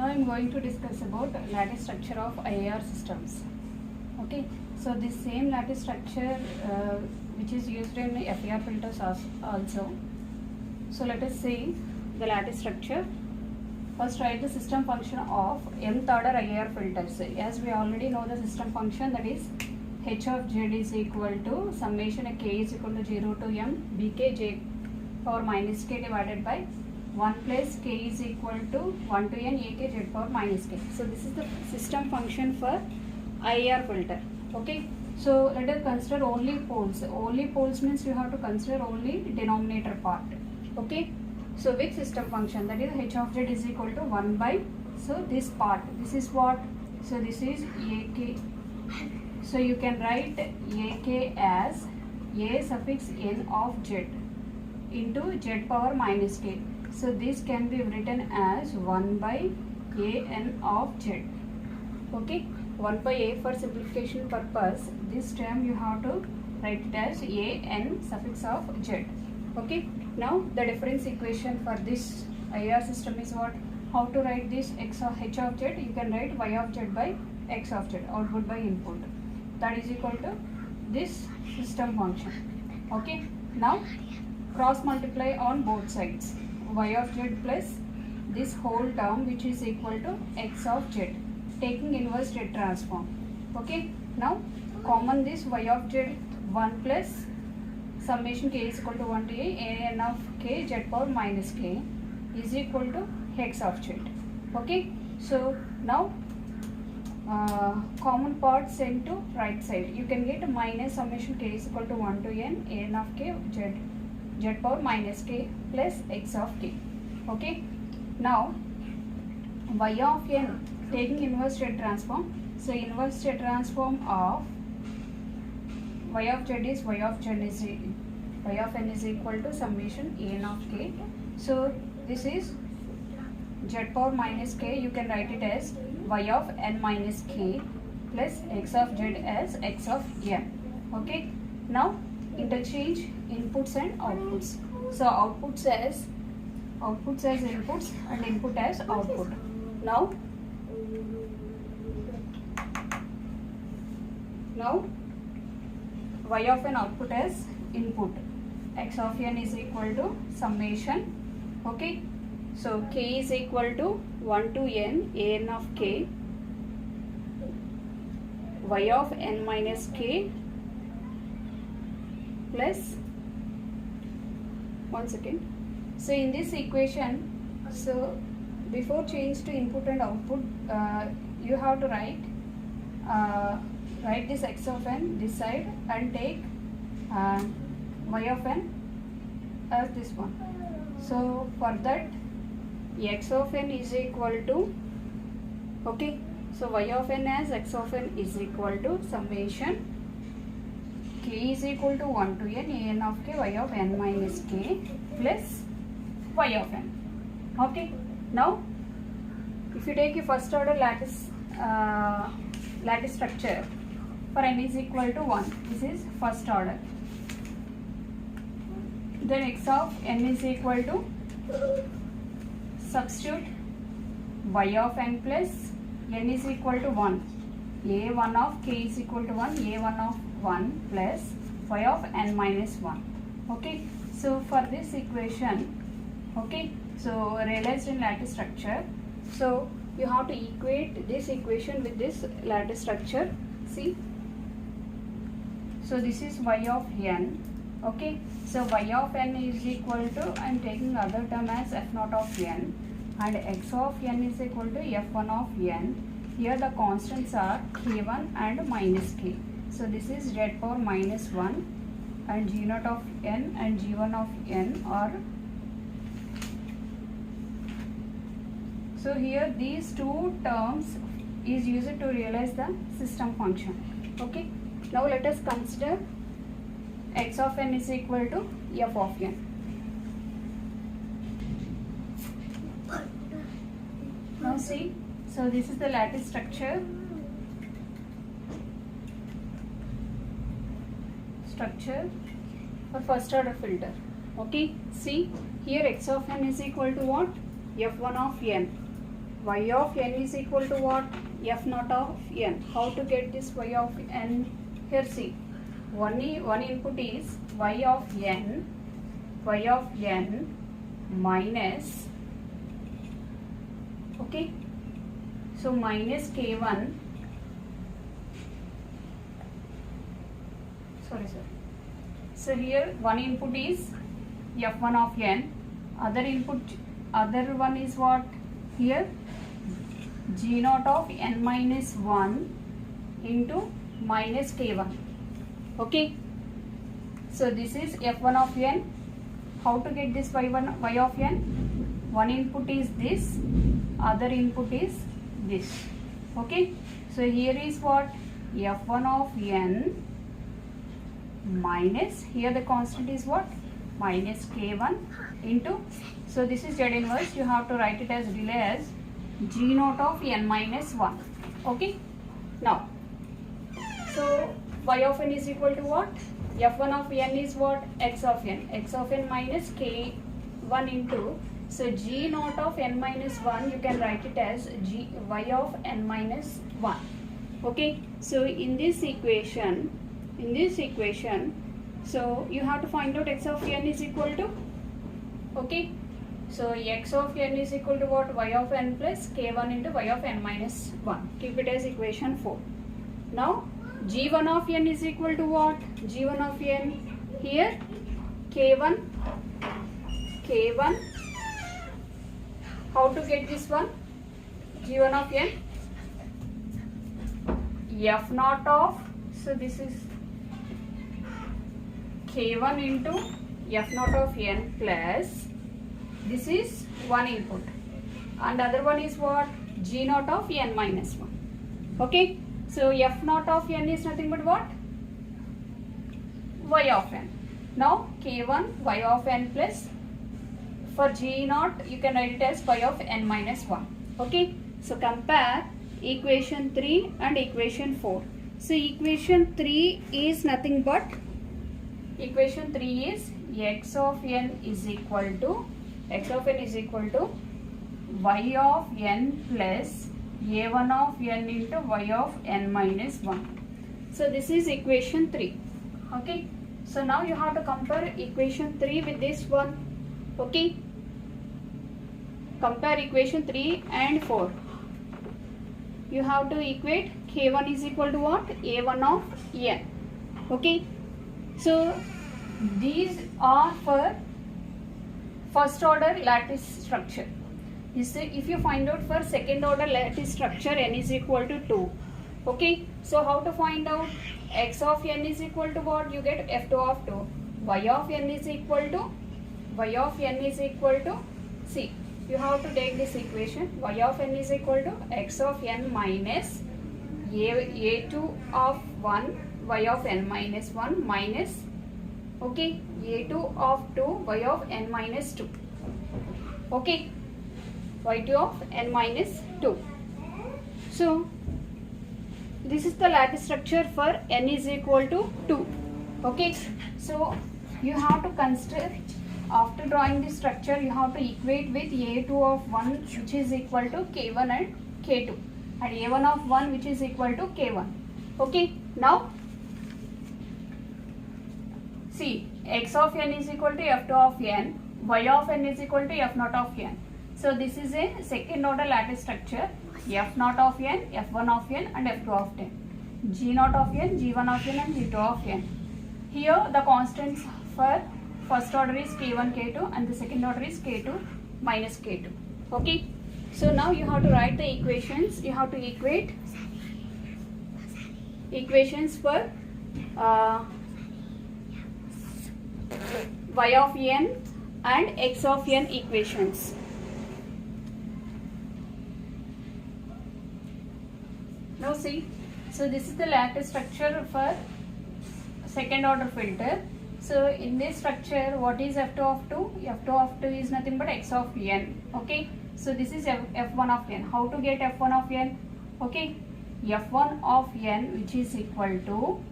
Now I am going to discuss about lattice structure of IIR systems. Okay, so this same lattice structure which is used in FER filters also. So let us see the lattice structure. First write the system function of mth order IIR filters. As we already know the system function, that is h of z is equal to summation k is equal to 0 to m bk j power minus k divided by 1 plus k is equal to 1 to n ak z power minus k. So this is the system function for IIR filter. Okay, so let us consider only poles. Only poles means you have to consider only denominator part. Okay, so with system function, that is h of z is equal to 1 by, so this part, this is what, so this is ak. So you can write ak as a suffix n of z into z power minus k. So this can be written as 1 by a n of z. Okay, 1 by a for simplification purpose, this term you have to write it as a n suffix of z. Okay, now the difference equation for this IIR system is what? How to write this x of h of z? You can write y of z by x of z, output by input. That is equal to this system function. Okay, now cross multiply on both sides. Y of z plus this whole term which is equal to x of z, taking inverse z transform. Okay, now common this y of z 1 plus summation k is equal to 1 to a n of k z power minus k is equal to x of z. Okay, so now common part sent to right side. You can get minus summation k is equal to 1 to n of k z power minus k plus x of k. Okay, now y of n taking inverse z transform. So inverse z transform of y of z is y of n is equal to summation n of k. So this is z power minus k. You can write it as y of n minus k plus x of z as x of n. Okay, now interchange inputs and outputs. So outputs as inputs and input as output. Now y of n output as input. X of n is equal to summation. Okay, so k is equal to 1 to n a n of k y of n minus k plus, one second. So in this equation, so before change to input and output, you have to write this x of n this side and take y of n as this one. So for that x of n is equal to, okay, so y of n as x of n is equal to summation k is equal to 1 to n a n of k y of n minus k plus y of n. Okay, now if you take a first order lattice structure for n is equal to 1, this is first order. Then x of n is equal to, substitute y of n plus n is equal to 1, a1 of k is equal to 1, a1 of 1 plus y of n minus 1. Okay, so for this equation, okay, so realized in lattice structure, so you have to equate this equation with this lattice structure. See, so this is y of n. Okay, so y of n is equal to, I am taking other term as f naught of n, and x of n is equal to f1 of n. Here the constants are k1 and minus k. So this is z power minus 1 and g naught of n and g1 of n are, so here these two terms is used to realize the system function. Okay, now let us consider x of n is equal to f of n. Now see, so this is the lattice structure for first order filter. Okay, see here x of n is equal to what? f1 of n. y of n is equal to what? F naught of n. How to get this y of n? Here see, one input is y of n minus, okay, so minus k1, sorry sir. So here one input is f1 of n, other one is what? Here g naught of n minus 1 into minus k1, okay. So this is f1 of n. How to get this y of n? One input is this, other input is this, okay. So here is what? f1 of n minus, here the constant is what? Minus k1 into, so this is z inverse, you have to write it as delay as g naught of n minus 1, okay. Now, so y of n is equal to what? f1 of n is what? X of n minus k1 into, so g naught of n minus 1, you can write it as y of n minus 1, okay. So in this equation, so you have to find out x of n is equal to, okay. So x of n is equal to what? Y of n plus k1 into y of n minus 1. Keep it as equation 4. Now g1 of n is equal to what? g1 of n, here k1, how to get this one? g1 of n, f naught of, so this is k1 into f naught of n plus, this is one input, and other one is what? g naught of n minus 1, okay. So f naught of n is nothing but what? Y of n. Now k1 y of n plus, for g naught you can write it as y of n minus 1, okay. So compare equation 3 and equation 4. So equation 3 is nothing but, equation 3 is x of n is equal to y of n plus a1 of n into y of n minus 1. So this is equation 3, okay. So now you have to compare equation 3 with this one, okay. Compare equation 3 and 4. You have to equate k1 is equal to what? a1 of n, okay. So these are for first order lattice structure. If you find out for second order lattice structure, n is equal to 2, okay. So how to find out? X of n is equal to what? You get f2 of 2. Y of n is equal to, see, you have to take this equation, y of n is equal to x of n minus a2 of 1 y of n minus 1 minus, okay, a2 of 2 y of n minus 2, okay, y2 of n minus 2. So this is the lattice structure for n is equal to 2, okay. So you have to consider, after drawing this structure, you have to equate with a2 of 1 which is equal to k1 and k2, and a1 of 1 which is equal to k1, okay. Now see, x of n is equal to f2 of n, y of n is equal to f naught of n. So this is a second order lattice structure, f naught of n, f1 of n and f2 of n, g naught of n, g1 of n and g2 of n. Here the constants for first order is k1, k2 and the second order is k2 minus k2, okay. So now you have to write the equations, you have to equate equations for y of n and x of n equations. Now see, so this is the lattice structure for second order filter. So in this structure, what is f2 of 2? f2 of 2 is nothing but x of n, okay. So this is f1 of n. How to get f1 of n? Okay, f1 of n which is equal to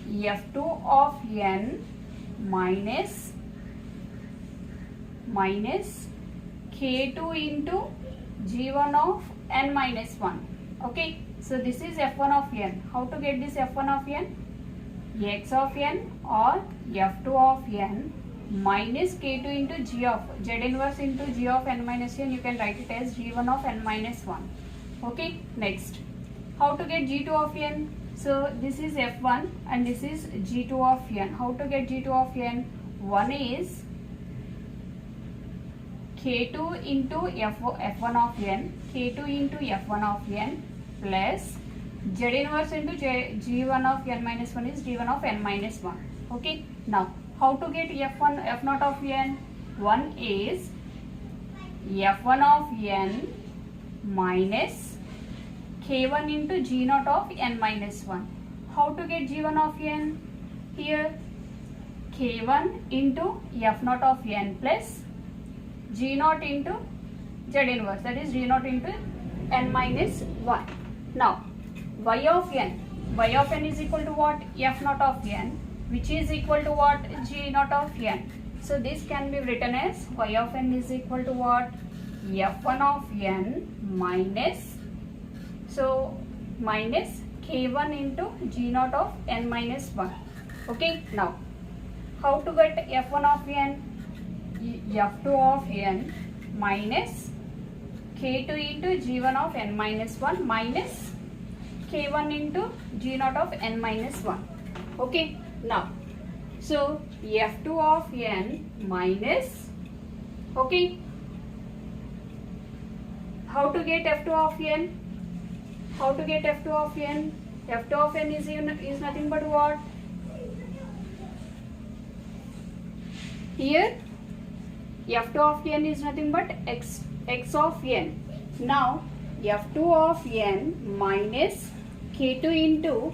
f2 of n minus K2 into G1 of n minus 1. Okay, so this is F1 of n. How to get this F1 of n? X of n or F2 of n minus K2 into G of Z inverse into G of n minus n. You can write it as G1 of n minus 1. Okay, next, how to get G2 of n? So this is F1 and this is G2 of n. How to get G2 of n? One is K2 into F1 of n, K2 into F1 of n plus Z inverse into G1 of n minus 1 is G1 of n minus 1. Okay, now how to get F1, F0 of n? One is F1 of n minus K1 into G0 of n minus 1. How to get G1 of n? Here K1 into F0 of n plus G0 into Z inverse, that is G0 into n minus 1. Now y of n is equal to what? F0 of n, which is equal to what? G0 of n. So this can be written as y of n is equal to what? F1 of n minus, so minus K1 into G0 of n minus 1. Okay, now how to get F1 of n? F2 of n minus K2 into G1 of n minus 1 minus K1 into G0 of n minus 1. Okay, now so F2 of n minus, okay, how to get F2 of n? How to get F2 of n? F2 of n is nothing but what? Here F2 of n is nothing but x of n. Now F2 of n minus K2 into,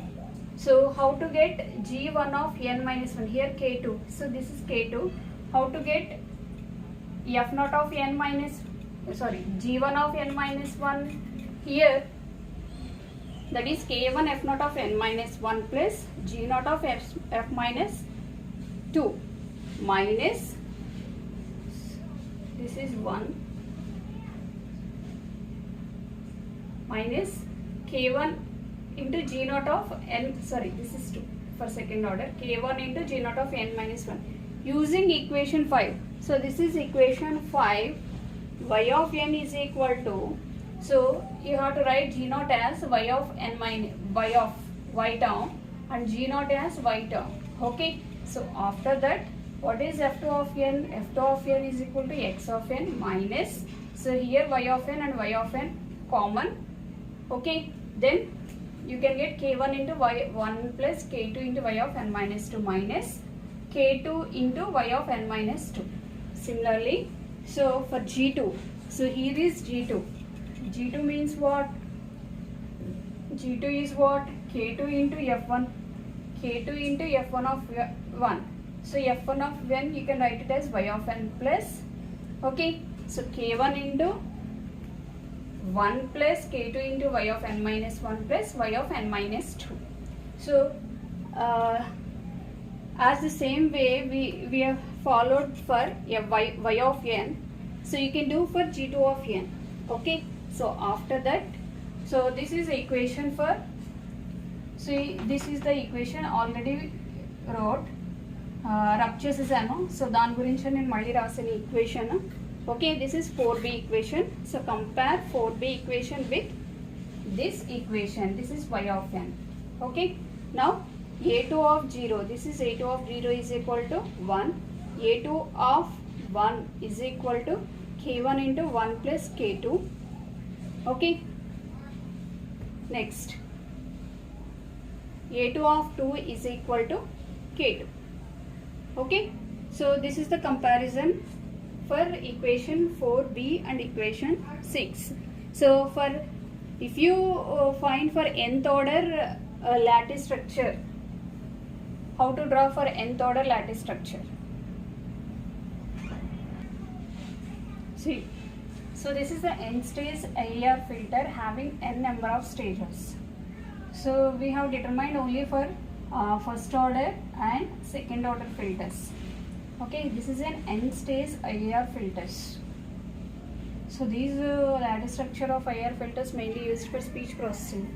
so how to get G1 of n minus 1? Here K2, so this is K2. How to get F0 of n minus, sorry, G1 of n minus 1? Here that is K1 F0 of n minus 1 plus G0 of f minus 2 minus, this is 1 minus K1 into G0 of n, sorry, this is 2 for second order, K1 into G0 of n minus 1 using equation 5. So this is equation 5. Y of n is equal to, so you have to write G0 as y of n minus y of y term and G0 as y term. Okay, so after that, what is F2 of n? F2 of n is equal to x of n minus, so here y of n and y of n common. Okay, then you can get K1 into y1 plus K2 into y of n minus 2 minus K2 into y of n minus 2. Similarly, so for G2, so here is G2. G2 means what? G2 is what? K2 into F1, K2 into F1 of 1. So F1 of n you can write it as y of n plus, okay, so K1 into 1 plus K2 into y of n minus 1 plus y of n minus 2. So as the same way we have followed for y of n, so you can do for G2 of n. Okay, so after that, so this is the equation for, so this is the equation already wrote, rub చేసేసాను. So దాని గురించి నేను మళ్ళీ రాసిన equation. Okay, this is 4b equation. So compare 4b equation with this equation. This is y of n. Okay, now a2 of 0, this is a2 of 0 is equal to 1. a2 of 1 is equal to k1 into 1 plus k2. Okay, next a2 of 2 is equal to k2. Okay, so this is the comparison for equation 4b and equation 6. So for if you find for nth order lattice structure, how to draw for nth order lattice structure? See, so this is the n stage AER filter having n number of stages. So we have determined only for first order and second order filters. Okay, this is an n stage AER filters. So these lattice structure of IR filters mainly used for speech processing.